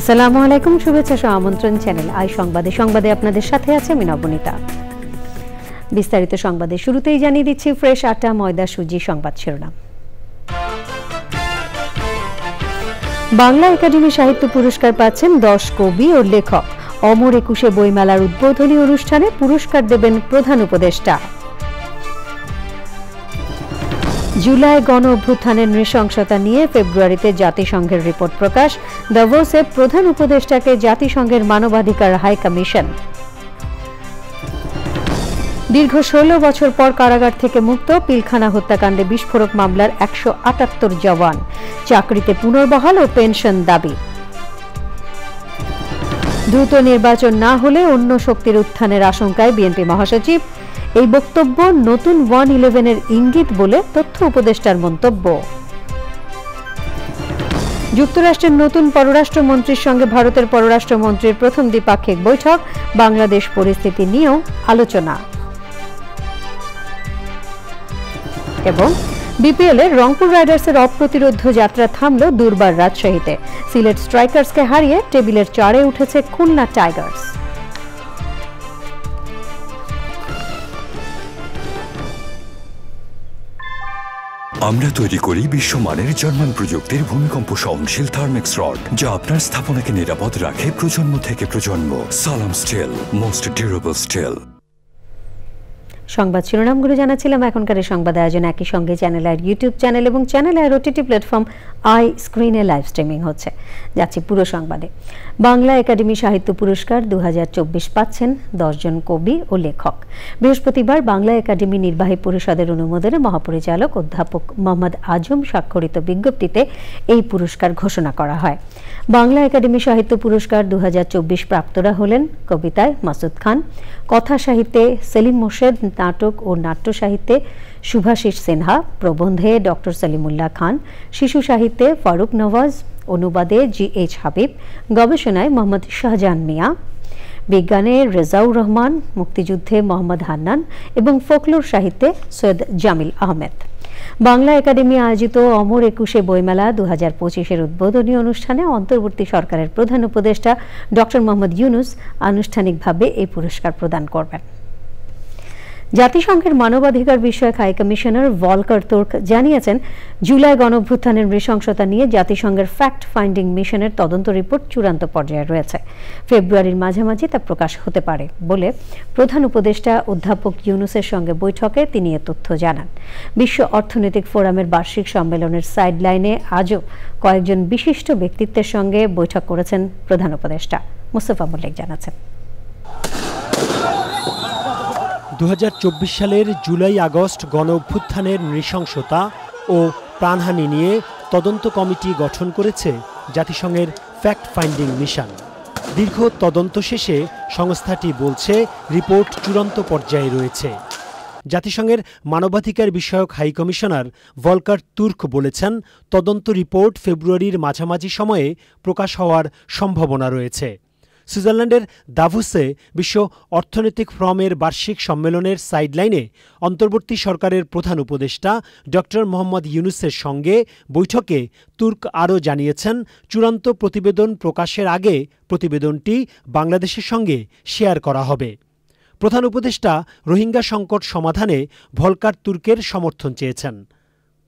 আসসালামু আলাইকুম, শুভেচ্ছা সহ আমন্ত্রণ চ্যানেল আই সংবাদে আপনাদের সাথে আছে আমি নবনীতা। বিস্তারিত সংবাদে শুরুতেই জানিয়ে দিচ্ছি ফ্রেশ আটা ময়দা সুজি সংবাদ শিরোনাম। বাংলা একাডেমি সাহিত্য পুরস্কার পাচ্ছেন 10 কবি ও লেখক। অমর একুশে বইমেলার উদ্বোধনী অনুষ্ঠানে পুরস্কার দেবেন প্রধান উপদেষ্টা। জুলাই গণ অভ্যুত্থানের নৃশংসতা নিয়ে ফেব্রুয়ারিতে জাতিসংঘের রিপোর্ট প্রকাশ। দাভোসে প্রধান উপদেষ্টাকে জাতিসংঘের মানবাধিকার হাই কমিশন। দীর্ঘ 16 বছর পর কারাগার থেকে মুক্ত, পিলখানা হত্যাকাণ্ডে বিস্ফোরক মামলার 178 জওয়ান। চাকরিতে পুনর্বহাল ও পেনশন দাবি। দ্রুত নির্বাচন না হলে অন্য শক্তির উত্থানের আশঙ্কায় বিএনপি মহাসচিব। এই বক্তব্য নতুন 111-এর ইঙ্গিত বলে তথ্য উপদেষ্টার মন্তব্য। যুক্তরাষ্ট্রের নতুন পররাষ্ট্রমন্ত্রীর সঙ্গে ভারতের পররাষ্ট্রমন্ত্রীর প্রথম দ্বিপাক্ষিক বৈঠক। বাংলাদেশ পরিস্থিতি নিয়েও আলোচনা। এবং বিপিএল-এ রংপুর রাইডার্সের অপ্রতিরোধ্য যাত্রা থামল দুর্বার রাজশাহীতে। সিলেট স্ট্রাইকার্সকে হারিয়ে টেবিলের 4-এ উঠেছে খুলনা টাইগার্স। আমরা তৈরি করি বিশ্বমানের জার্মান প্রযুক্তির ভূমিকম্প সহনশীল থার্মেক্স রড, যা আপনার স্থাপনাকে নিরাপদ রাখে প্রজন্ম থেকে প্রজন্ম। সালাম স্টিল, মোস্ট ডিউরেবল স্টিল। সংবাদ শিরোনামগুলো জানাচ্ছিলাম। এখনকার সংবাদ আয়োজন একই সঙ্গে চ্যানেল আইয়ের ইউটিউব চ্যানেল এবং চ্যানেল আইয়ের ওটিটি প্ল্যাটফর্ম আই স্ক্রিনে লাইভ স্ট্রিমিং হচ্ছে। যাচ্ছি পুরো সংবাদে। বাংলা একাডেমি সাহিত্য পুরস্কার 2024 পাচ্ছেন 10 জন কবি ও লেখক। বৃহস্পতিবার বাংলা একাডেমি নির্বাহী পরিষদের অনুমোদনে মহাপরিচালক অধ্যাপক মোহাম্মদ আজম স্বাক্ষরিত বিজ্ঞপ্তিতে এই পুরস্কার ঘোষণা করা হয়। বাংলা একাডেমি সাহিত্য পুরস্কার 2024 প্রাপ্তরা হলেন কবিতায় মাসুদ খান, কথা সাহিত্যে সেলিম মোর্শেদ, নাটক ও নাট্য সাহিত্যে শুভাশিস সিনহা, প্রবন্ধে ডক্টর সলিমুল্লাহ খান, শিশু সাহিত্যে ফারুক নওয়াজ, অনুবাদে GH হাবিব, গবেষণায় মোহাম্মদ শাহজাহান মিয়া, বিজ্ঞানে রেজাউর রহমান, মুক্তিযুদ্ধে মোহাম্মদ হান্নান এবং ফোকলোর সাহিত্যে সৈয়দ জামিল আহমেদ। বাংলা একাডেমি আয়োজিত অমর একুশে বইমেলা 2025-এর উদ্বোধনী অনুষ্ঠানে অন্তর্বর্তী সরকারের প্রধান উপদেষ্টা ডক্টর মোহাম্মদ ইউনুস আনুষ্ঠানিকভাবে এই পুরস্কার প্রদান করবেন। জাতিসংঘের মানবাধিকার বিষয়ক হাই কমিশনার ভলকার তুর্ক জানিয়েছেন, জুলাই গণঅভ্যুত্থানের নৃশংসতা নিয়ে জাতিসংঘের ফ্যাক্ট ফাইন্ডিং মিশনের তদন্ত রিপোর্ট চূড়ান্ত পর্যায়ে রয়েছে। ফেব্রুয়ারির মাঝামাঝি তা প্রকাশ হতে পারে বলে প্রধান উপদেষ্টা অধ্যাপক ইউনুসের সঙ্গে বৈঠকে তিনি এ তথ্য জানান। বিশ্ব অর্থনৈতিক ফোরামের বার্ষিক সম্মেলনের সাইডলাইনে আজও কয়েকজন বিশিষ্ট ব্যক্তিত্বের সঙ্গে বৈঠক করেছেন প্রধান উপদেষ্টা। মোস্তফা মল্লিক জানাচ্ছেন। 2024 সালের জুলাই আগস্ট গণ অভ্যুত্থানের নৃশংসতা ও প্রাণহানি নিয়ে তদন্ত কমিটি গঠন করেছে জাতিসংঘের ফ্যাক্ট ফাইন্ডিং মিশন। দীর্ঘ তদন্ত শেষে সংস্থাটি বলছে রিপোর্ট চূড়ান্ত পর্যায়ে রয়েছে। জাতিসংঘের মানবাধিকার বিষয়ক হাই কমিশনার ভলকার তুর্ক বলেছেন, তদন্ত রিপোর্ট ফেব্রুয়ারির মাঝামাঝি সময়ে প্রকাশ হওয়ার সম্ভাবনা রয়েছে। সুইজারল্যান্ডের দাভোসে বিশ্ব অর্থনৈতিক ফোরামের বার্ষিক সম্মেলনের সাইডলাইনে অন্তর্বর্তী সরকারের প্রধান উপদেষ্টা ডক্টর মোহাম্মদ ইউনুসের সঙ্গে বৈঠকে তুর্ক আরও জানিয়েছেন, চূড়ান্ত প্রতিবেদন প্রকাশের আগে প্রতিবেদনটি বাংলাদেশের সঙ্গে শেয়ার করা হবে। প্রধান উপদেষ্টা রোহিঙ্গা সংকট সমাধানে ভলকার তুর্কের সমর্থন চেয়েছেন।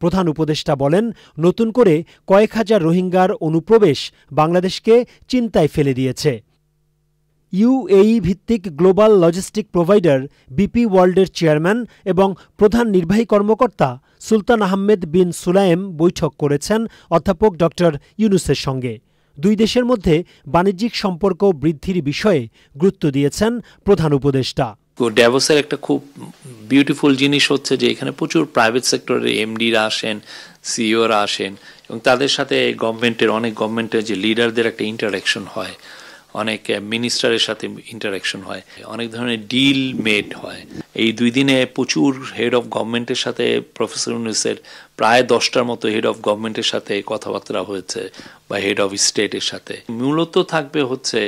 প্রধান উপদেষ্টা বলেন, নতুন করে কয়েক হাজার রোহিঙ্গার অনুপ্রবেশ বাংলাদেশকে চিন্তায় ফেলে দিয়েছে। ইউএই ভিত্তিক গ্লোবাল লজিস্টিক প্রোভাইডার বিপি ওয়ার্ল্ডের চেয়ারম্যান এবং প্রধান নির্বাহী কর্মকর্তা সুলতান আহমেদ বিন সুলাইম বৈঠক করেছেন অধ্যাপক ডক্টর ইউনুসের সঙ্গে। দুই দেশের মধ্যে বাণিজ্যিক সম্পর্ক বৃদ্ধির বিষয়ে গুরুত্ব দিয়েছেন প্রধান উপদেষ্টা। ড্যাভোসের একটা খুব বিউটিফুল জিনিস হচ্ছে যে এখানে প্রচুর প্রাইভেট সেক্টরের এমডিরা আসেন, সিইওরা আসেন এবং তাদের সাথে গভর্নমেন্টের যে লিডারদের একটা ইন্টারাকশন হয়। অনেক মিনিস্টারের সাথে ইন্টারাকশন হয়, অনেক ধরনের ডিল মেড হয়। এই 2 দিনে প্রচুর হেড অফ গভর্নমেন্টের সাথে প্রফেসর ইউনূসের প্রায় 10টার মতো হেড অফ গভর্নমেন্টের সাথে কথাবার্তা হয়েছে, বা হেড অফ স্টেটের সাথে। মূলত থাকবে হচ্ছে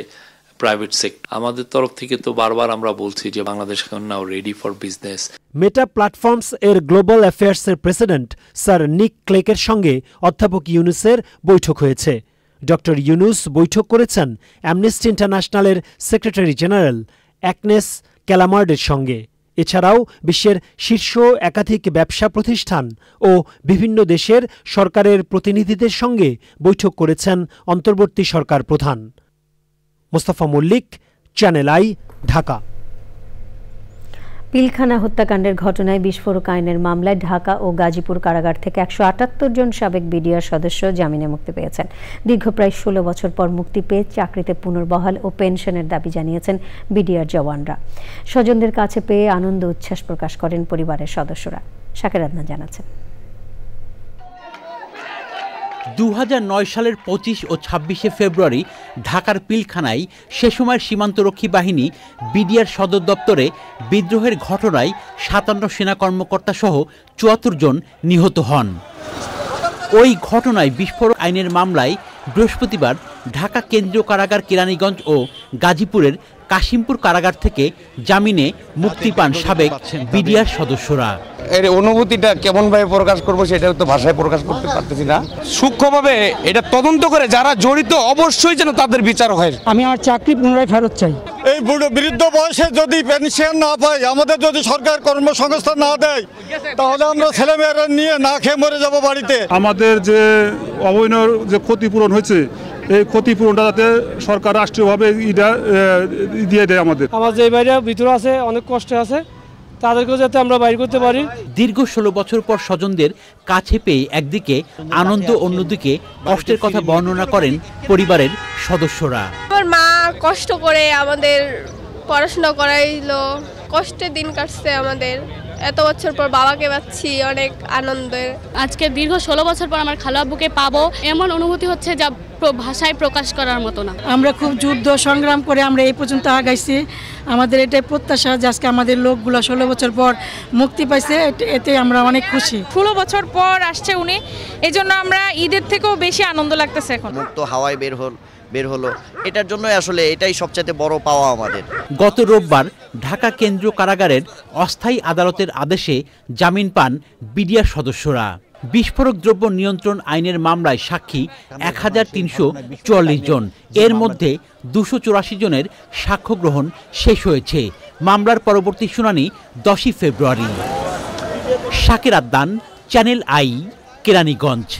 প্রাইভেট সেক্টর। আমাদের তরফ থেকে তো বারবার আমরা বলছি যে বাংলাদেশ এখন now ready for business. Meta platforms এর গ্লোবাল অ্যাফেয়ার্সের প্রেসিডেন্ট স্যার নিক ক্লেকের সঙ্গে অধ্যাপক ইউনূসের বৈঠক হয়েছে। ডক্টর ইউনূস বৈঠক করেছেন অ্যামনেস্টি ইন্টারন্যাশনালের সেক্রেটারি জেনারেল অ্যাগনেস ক্যালামার্ডের সঙ্গে। এছাড়াও বিশ্বের শীর্ষ একাধিক ব্যবসা প্রতিষ্ঠান ও বিভিন্ন দেশের সরকারের প্রতিনিধিদের সঙ্গে বৈঠক করেছেন অন্তর্বর্তী সরকার প্রধান। Mostafa Mallik, channel I, Dhaka. পিলখানা হত্যাকাণ্ডের ঘটনায় বিস্ফোরক আইনের মামলায় ঢাকা ও গাজীপুর কারাগার থেকে 178 জন সাবেক বিডিআর সদস্য জামিনে মুক্তি পেয়েছেন। দীর্ঘ প্রায় 16 বছর পর মুক্তি পেয়ে চাকরিতে পুনর্বহাল ও পেনশনের দাবি জানিয়েছেন বিডিআর জওয়ানরা। স্বজনদের কাছে পেয়ে আনন্দ উচ্ছ্বাস প্রকাশ করেন পরিবারের সদস্যরা। শাকের আদনান জানাচ্ছেন। 2009 সালের 25 ও 26শে ফেব্রুয়ারি ঢাকার পিলখানায় সে সময়ের সীমান্তরক্ষী বাহিনী বিডিআর সদর দপ্তরে বিদ্রোহের ঘটনায় 57 সেনা কর্মকর্তা সহ 74 জন নিহত হন। ওই ঘটনায় বিস্ফোরক আইনের মামলায় বৃহস্পতিবার ঢাকা কেন্দ্রীয় কারাগার, কেরানীগঞ্জ ও গাজীপুরের কাশিমপুর কারাগার থেকে জামিনে মুক্তি পান সাবেক বিডিআর সদস্যরা। এর অনুভূতিটা কেমন ভাবে প্রকাশ করবো সেটা তো ভাষায় প্রকাশ করতে পারতেছি না। সূক্ষ্মভাবে এটা তদন্ত করে যারা জড়িত অবশ্যই যেন তাদের বিচার হয়। আমি আমার চাকরি পুনরায় ফেরত চাই। এই বৃদ্ধ বয়সে যদি পেনশন না পাই, আমাদের যদি সরকার কর্মসংস্থান না দেয়, তাহলে আমরা ছেলেমেয়েরা নিয়ে না খেয়ে মরে যাব বাড়িতে। আমাদের যে অবৈধ যে ক্ষতিপূরণ হয়েছে, এই ক্ষতিপূরণটা যাতে সরকার রাষ্ট্রীয়ভাবে দিয়ে দেয়। আমাদের যে বাইরে ভিতরে আছে, অনেক কষ্ট আছে, তাদেরকেও যাতে আমরা বাইর করতে পারি। দীর্ঘ 16 বছর পর স্বজনদের কাছে পেয়ে একদিকে আনন্দ, অন্যদিকে কষ্টের কথা বর্ণনা করেন পরিবারের সদস্যরা। আমার মা কষ্ট করে আমাদের পড়াশোনা করাইলো, কষ্টের দিন কাটছে আমাদের। এত বছর পর বাবাকে পাচ্ছি, অনেক আনন্দের। আজকে দীর্ঘ 16 বছর পর আমার খালা আব্বুকে পাবো, এমন অনুভূতি হচ্ছে যা ভাষায় প্রকাশ করার মতো না। আমরা খুব যুদ্ধ সংগ্রাম করে আমরা এই পর্যন্ত আগাইছি। আমাদের এটাই প্রত্যাশা যে আজকে আমাদের লোকগুলো 16 বছর পর মুক্তি পাইছে, এতে আমরা অনেক খুশি। 16 বছর পর আসছে উনি, এই জন্য আমরা ঈদের থেকেও বেশি আনন্দ লাগতেছে। এখন মুক্ত হাওয়ায় বের হলো, এটার জন্য আসলে এটাই সবচেয়ে বড় পাওয়া আমাদের। গত রোববার ঢাকা কেন্দ্রীয় কারাগারের অস্থায়ী আদালতের আদেশে জামিন পান বিডিআর সদস্যরা। বিস্ফোরক দ্রব্য নিয়ন্ত্রণ আইনের মামলায় সাক্ষী 1344 জন, এর মধ্যে 284 জনের সাক্ষ্য গ্রহণ শেষ হয়েছে। মামলার পরবর্তী শুনানি 10 ফেব্রুয়ারি। শাকের আদনান, চ্যানেল আই, কেরানীগঞ্জ।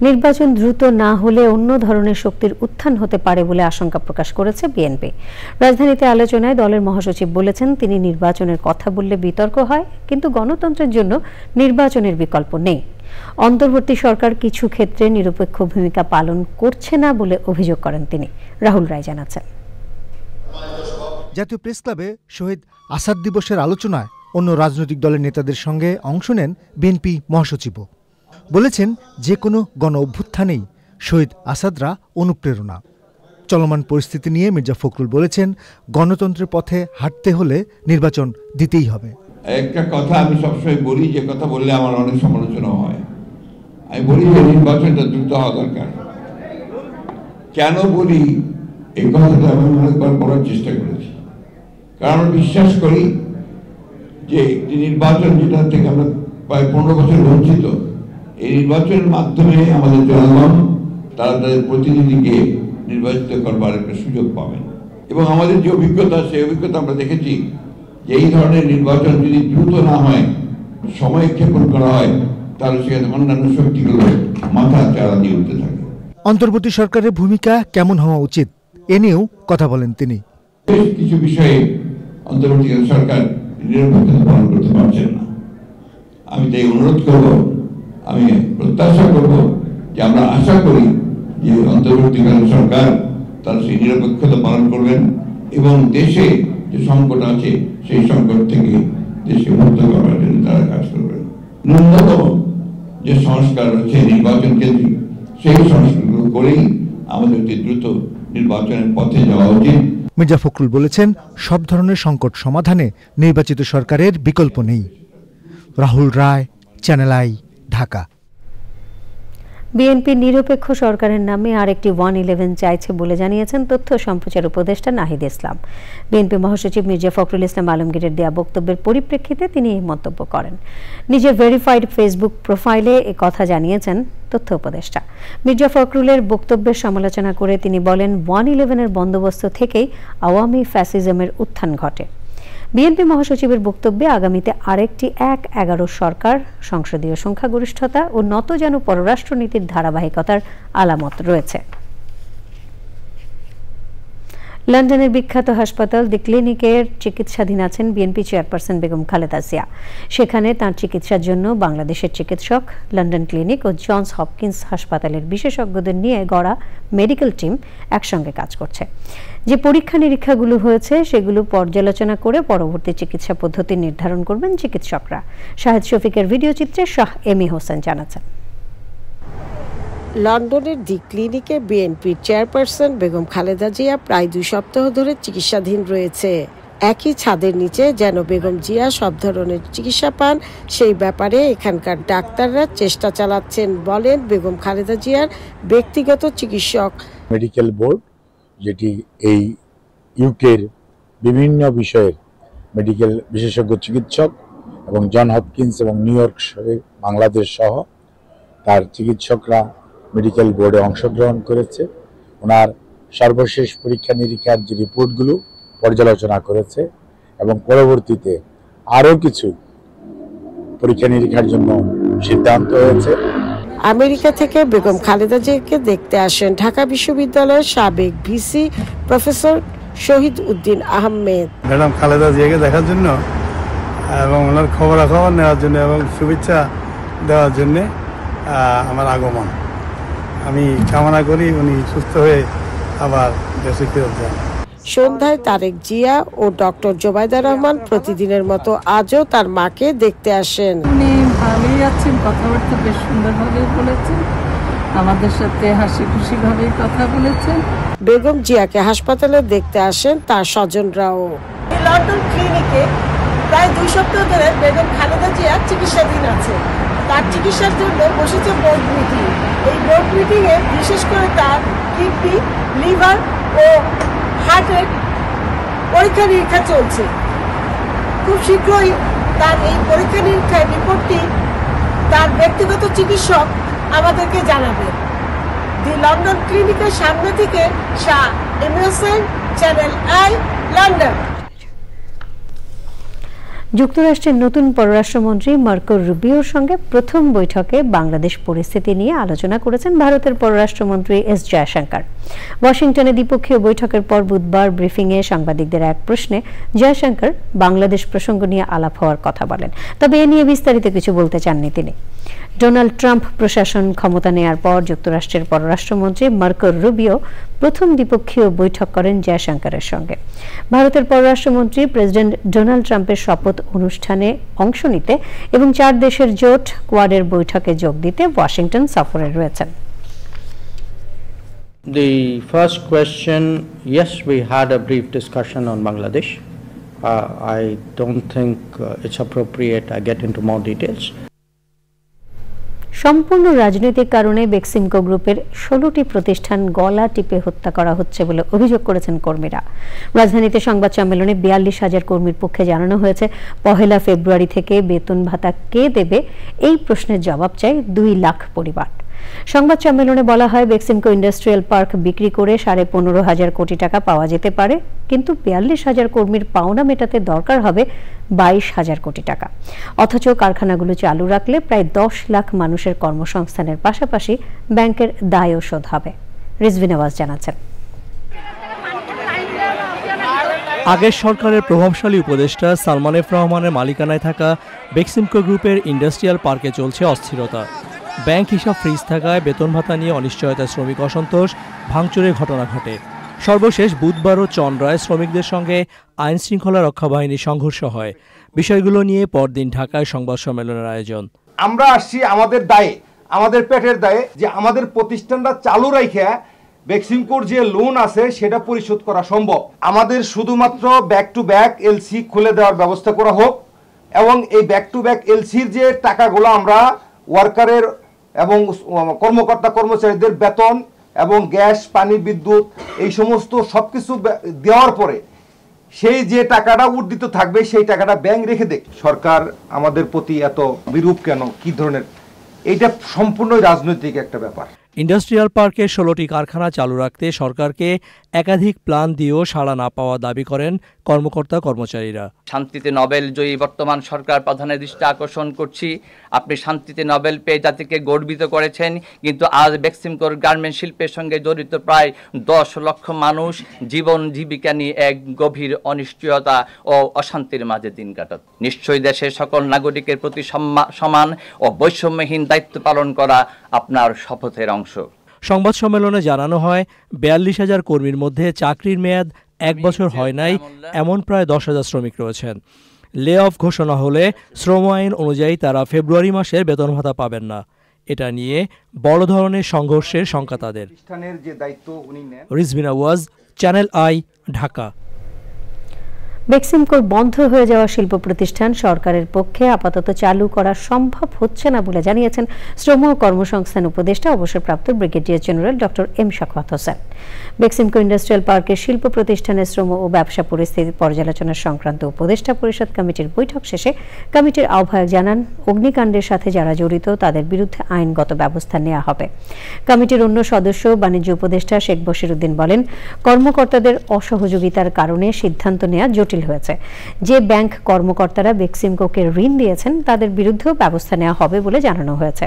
নির্বাচন দ্রুত না হলে অন্য ধরনের শক্তির উত্থান হতে পারে বলে আশঙ্কা প্রকাশ করেছে বিএনপি। রাজধানীতে আলোচনায় দলের মহাসচিব বলেছেন, তিনি নির্বাচনের কথা বললে বিতর্ক হয়, কিন্তু গণতন্ত্রের জন্য নির্বাচনের বিকল্প নেই। অন্তর্বর্তী সরকার কিছু ক্ষেত্রে নিরপেক্ষ ভূমিকা পালন করছে না বলে অভিযোগ করেন তিনি। রাহুল রায় জানাচ্ছেন। জাতীয় প্রেস ক্লাবে শহীদ আসাদ দিবসের আলোচনায় অন্য রাজনৈতিক দলের নেতাদের সঙ্গে অংশ নেন বিএনপি মহাসচিবও। বলেছেন, যে কোনো গণ অভ্যুত্থানেই শহীদ আসাদরা অনুপ্রেরণা। চলমান পরিস্থিতি নিয়ে মির্জা ফখরুল বলেছেন, গণতন্ত্রের পথে হাঁটতে হলে নির্বাচন দিতেই হবে। একটা কথা আমি সবসময় বলি, যে কথা বললে আমার অনেক সমালোচনা হয়। আমি বলি যে নির্বাচনটা দ্রুত হওয়া দরকার। কেন বলি এই কথাটা আমি অনেকবার বলার চেষ্টা করেছি, কারণ আমরা বিশ্বাস করি যে একটি নির্বাচন যেটা থেকে আমরা প্রায় 15 বছর বঞ্চিত, এই নির্বাচনের মাধ্যমে আমাদের জনগণ তারা তাদের প্রতিনিধিকে নির্বাচিত করবার একটা সুযোগ পাবেন। এবং আমাদের যে অভিজ্ঞতা, সেই অভিজ্ঞতা আমরা দেখেছি যে এই ধরনের নির্বাচন যদি দ্রুত না হয়, সময় ক্ষেপণ করা হয়, তাহলে সেখানে অন্যান্য শক্তিগুলো মাথা চারা দিয়ে উঠতে থাকে। অন্তর্বর্তী সরকারের ভূমিকা কেমন হওয়া উচিত, এ নিয়েও কথা বলেন তিনি। বেশ কিছু বিষয়ে অন্তর্বর্তীকালীন সরকার নিরপেক্ষতা পালন করতে পারছেন না। আমি তাই অনুরোধ করব, আমি প্রত্যাশা করব যে আমরা আশা করি যে অন্তর্বর্তীকালীন সরকার তারা সেই নিরপেক্ষতা পালন করবেন এবং দেশে যে সংকট আছে সেই সংকট থেকে দেশকে মুক্ত করার জন্য তারা কাজ করবেন। ন্যূনতম যে সংস্কার রয়েছে নির্বাচন কেন্দ্রিক, সেই সংস্কারগুলো করেই আমাদের অতি দ্রুত নির্বাচনের পথে যাওয়া উচিত। মির্জা ফখরুল বলেছেন, সব ধরনের সংকট সমাধানে নির্বাচিত সরকারের বিকল্প নেই। রাহুল রায়, চ্যানেল আই, ঢাকা। বিএনপি নিরপেক্ষ সরকারের নামে আরেকটি 111 চাইছে বলে জানিয়েছেন তথ্য সম্প্রচার উপদেষ্টা নাহিদ ইসলাম। বিএনপি মহাসচিব মির্জা ফখরুল ইসলাম আলমগীরের দেয়া বক্তব্যের পরিপ্রেক্ষিতে তিনি এই মন্তব্য করেন। নিজের ভেরিফাইড ফেসবুক প্রোফাইলে এ কথা জানিয়েছেন তথ্য উপদেষ্টা। মির্জা ফখরুলের বক্তব্যের সমালোচনা করে তিনি বলেন, 111-এর বন্দোবস্ত থেকেই আওয়ামী ফ্যাসিজমের উত্থান ঘটে। বিএনপি মহাসচিবের বক্তব্যে আগামীতে আরেকটি 1-11 সরকার, সংসদীয় সংখ্যাগরিষ্ঠতা ও নতজানু পররাষ্ট্রনীতির ধারাবাহিকতার আলামত রয়েছে। লন্ডনের বিখ্যাত হাসপাতাল দি ক্লিনিকের চিকিৎসাধীন আছেন বিএনপি চেয়ারপারসন বেগম খালেদা জিয়া। সেখানে তাঁর চিকিৎসার জন্য বাংলাদেশের চিকিৎসক, লন্ডন ক্লিনিক ও জনস হপকিন্স হাসপাতালের বিশেষজ্ঞদের নিয়ে গড়া মেডিকেল টিম একসঙ্গে কাজ করছে। যে পরীক্ষা নিরীক্ষাগুলো হয়েছে সেগুলো পর্যালোচনা করে পরবর্তী চিকিৎসা পদ্ধতি নির্ধারণ করবেন চিকিৎসকরা। শাহেদ শফিকের ভিডিও চিত্রে শাহ এমি হোসেন জানাচ্ছেন। লন্ডনের দি ক্লিনিকে বিএনপির চেয়ারপারসন বেগম খালেদা জিয়া প্রায় 2 সপ্তাহ ধরে চিকিৎসাধীন রয়েছে। একই ছাদের নিচে যেন বেগম জিয়া সব ধরনের চিকিৎসা পান, সেই ব্যাপারে এখানকার ডাক্তাররা চেষ্টা চালাচ্ছেন বলেন বেগম খালেদা জিয়ার ব্যক্তিগত চিকিৎসক। মেডিকেল বোর্ড, যেটি এই ইউকের বিভিন্ন বিষয়ের মেডিকেল বিশেষজ্ঞ চিকিৎসক এবং জন হপকিন্স এবং নিউ ইয়র্ক বাংলাদেশ সহ তার চিকিৎসকরা মেডিকেল বোর্ডে অংশগ্রহণ করেছে। ওনার সর্বশেষ পরীক্ষা নিরীক্ষার যে রিপোর্টগুলো পর্যালোচনা করেছে এবং পরবর্তীতে আরও কিছু পরীক্ষা নিরীক্ষার জন্য সিদ্ধান্ত হয়েছে। আমেরিকা থেকে বেগম খালেদা জিয়াকে দেখতে আসেন ঢাকা বিশ্ববিদ্যালয়ের সাবেক VC professor Shahid Uddin Ahmed. Madam Khaleda জিয়াকে দেখার জন্য এবং ওনার খবরাখবর নেওয়ার জন্য এবং শুভেচ্ছা দেওয়ার জন্য আমার আগমন। আমি কামনা করি উনি সুস্থ হয়ে আবার দেশে ফেরত যান। সন্ধ্যায় তারেক জিয়া ও ডক্টর জোবাইদা রহমান প্রতিদিনের মতো আজও তার মাকে দেখতে আসেন। উনি ভালোই আছেন, কথাবার্তা বেশ সুন্দরভাবে বলেছেন, আমাদের সাথে হাসি খুশি ভাবে কথা বলেছেন। বেগম জিয়াকে হাসপাতালে দেখতে আসেন তার স্বজনরাও। লন্ডন ক্লিনিকে প্রায় 2 সপ্তাহ ধরে বেগম খালেদা জিয়া চিকিৎসাধীন আছে। তার চিকিৎসার জন্য বসেছে বোর্ড মিটিং। এই বোর্ড মিটিংয়ে বিশেষ করে তার কিডনি, লিভার ও হার্টের পরীক্ষা নিরীক্ষা চলছে। খুব শীঘ্রই তার এই পরীক্ষা নিরীক্ষার রিপোর্টটি তার ব্যক্তিগত চিকিৎসক আমাদেরকে জানাবেন। দি লন্ডন ক্লিনিকের সামনে থেকে শাহ এমি হোসেন, চ্যানেল আই, লন্ডন। যুক্তরাষ্ট্রের নতুন পররাষ্ট্রমন্ত্রী মার্কো রুবিওর সঙ্গে প্রথম বৈঠকে বাংলাদেশ পরিস্থিতি নিয়ে আলোচনা করেছেন ভারতের পররাষ্ট্রমন্ত্রী এস জয়শঙ্কর। ওয়াশিংটনে দ্বিপক্ষীয় বৈঠকের পর বুধবার ব্রিফিংয়ে সাংবাদিকদের এক প্রশ্নে জয়শঙ্কর বাংলাদেশ প্রসঙ্গ নিয়ে আলাপ হওয়ার কথা বলেন, তবে এ নিয়ে বিস্তারিত কিছু বলতে চাননি তিনি। ডোনাল্ড ট্রাম্প প্রশাসন ক্ষমতা নেয়ার পর যুক্তরাষ্ট্রের পররাষ্ট্রমন্ত্রী মার্কো রুবিও প্রথম দ্বিপক্ষীয় বৈঠক করেন জয়শঙ্করের সঙ্গে। ভারতের পররাষ্ট্রমন্ত্রী প্রেসিডেন্ট ডোনাল্ড ট্রাম্পের শপথ অনুষ্ঠানে অংশ নিতে এবং 4 দেশের জোট কোয়াডের বৈঠকে যোগ দিতে ওয়াশিংটন সফরে রয়েছেন। The first question, yes, we had a brief discussion on Bangladesh. I don't think it's appropriate I get into more details. সম্পূর্ণ রাজনৈতিক কারণে বেক্সিমকো গ্রুপের 16টি প্রতিষ্ঠান গলা টিপে হত্যা করা হচ্ছে বলে অভিযোগ করেছেন কর্মীরা। রাজধানীতে সংবাদ সম্মেলনে 42,000 কর্মীর পক্ষে জানানো হয়েছে, 1 ফেব্রুয়ারি থেকে বেতন ভাতা কে দেবে এই প্রশ্নের জবাব চায় 2 লাখ পরিবার। সংবাদ সম্মেলনে বলা হয়, বেক্সিমকো ইন্ডাস্ট্রিয়াল পার্ক বিক্রি করে 15,500 কোটি টাকা পাওয়া যেতে পারে, কিন্তু 42,000 কর্মীর পাওনা মেটাতে দরকার হবে 22,000 কোটি টাকা। অথচ কারখানাগুলো চালু রাখলে প্রায় 10 লাখ মানুষের কর্মসংস্থানের পাশাপাশি ব্যাংকের দায়ও শোধ হবে। রিজভী নওয়াজ জানাচ্ছেন। আগের সরকারের প্রভাবশালী উপদেষ্টা সালমান এফ রহমানের মালিকানায় থাকা বেক্সিমকো গ্রুপের ইন্ডাস্ট্রিয়াল পার্কে চলছে অস্থিরতা। ব্যাংক হিসাব ফ্রিজ থাকায় বেতন ভাতা নিয়ে অনিশ্চয়তায় শ্রমিক অসন্তোষ, ভাঙচুরের ঘটনা ঘটে। সর্বশেষ বুধবারও চন্দ্রায় শ্রমিকদের সঙ্গে আইন শৃঙ্খলা রক্ষা বাহিনীর সংঘর্ষ হয়। বিষয়গুলো নিয়ে পরদিন ঢাকায় সংবাদ সম্মেলনের আয়োজন। আমরা আসছি আমাদের দায়ে, আমাদের পেটের দায়ে, যে আমাদের প্রতিষ্ঠানটা চালু রাখে বেক্সিমকোর যে লোন আছে সেটা পরিশোধ করা সম্ভব। আমাদের শুধুমাত্র ব্যাক টু ব্যাক এলসি খুলে দেওয়ার ব্যবস্থা করা হোক এবং এই ব্যাক টু ব্যাক এলসির যে টাকাগুলো আমরা ওয়ার্কারের এবং কর্মকর্তা কর্মচারীদের বেতন এবং গ্যাস, পানি, বিদ্যুৎ এই সমস্ত সবকিছু দেওয়ার পরে সেই যে টাকাটা উর্দিত থাকবে সেই টাকাটা ব্যাংক রেখে দেখ। সরকার আমাদের প্রতি এত বিরূপ কেন, কি ধরনের, এইটা সম্পূর্ণই রাজনৈতিক একটা ব্যাপার। ইন্ডাস্ট্রিয়াল পার্কে 16টি কারখানা চালু রাখতে সরকারকে একাধিক প্ল্যান দিয়েও সাড়া না পাওয়া দাবি করেন কর্মকর্তা কর্মচারীরা। শান্তিতে নোবেল জয়ী বর্তমান সরকার প্রধানের দৃষ্টি আকর্ষণ করছি, আপনি শান্তিতে নোবেল পেয়ে জাতিকে গর্বিত করেছেন, কিন্তু আজ বেক্সিমকোর গার্মেন্ট শিল্পের সঙ্গে জড়িত প্রায় 10 লক্ষ মানুষ জীবন জীবিকা নিয়ে এক গভীর অনিশ্চয়তা ও অশান্তির মাঝে দিন কাটাত। নিশ্চয়ই দেশের সকল নাগরিকের প্রতি সমান ও বৈষম্যহীন দায়িত্ব পালন করা আপনার শপথের অংশ। সংবাদ সম্মেলনে জানানো হয় 42,000 কর্মীর মধ্যে চাকরির মেয়াদ 1 বছর হয় নাই এমন প্রায় 10,000 শ্রমিক রয়েছেন। লে অফ ঘোষণা হলে শ্রম আইন অনুযায়ী তারা ফেব্রুয়ারি মাসের বেতন ভাতা পাবেন না। এটা নিয়ে বড় ধরনের সংঘর্ষের শঙ্কা তাদের। রিজভিনা ওয়াজ, চ্যানেল আই, ঢাকা। বেক্সিমকোর বন্ধ হয়ে যাওয়া শিল্প প্রতিষ্ঠান সরকারের পক্ষে আপাতত চালু করা সম্ভব হচ্ছে না বলে জানিয়েছেন শ্রম ও কর্মসংস্থান উপদেষ্টা অবসরপ্রাপ্ত brigadier general doctor M Sakhawat Hossain. Beximco industrial পার্কের শিল্প প্রতিষ্ঠানের শ্রম ও ব্যবসা পরিস্থিতি পর্যালোচনা সংক্রান্ত উপদেষ্টা পরিষদ কমিটির বৈঠক শেষে কমিটির আহ্বায়ক জানান, অগ্নিকাণ্ডের সাথে যারা জড়িত তাদের বিরুদ্ধে আইনগত ব্যবস্থা নেওয়া হবে। কমিটির অন্য সদস্য বাণিজ্য উপদেষ্টা শেখ বশিরউদ্দিন বলেন, কর্মকর্তাদের অসহযোগিতার কারণে সিদ্ধান্ত নেওয়া জটিল হয়েছে। যে ব্যাংক কর্মকর্তারা বেক্সিমকোকে ঋণ দিয়েছেন তাদের বিরুদ্ধেও ব্যবস্থা নেওয়া হবে বলে জানানো হয়েছে।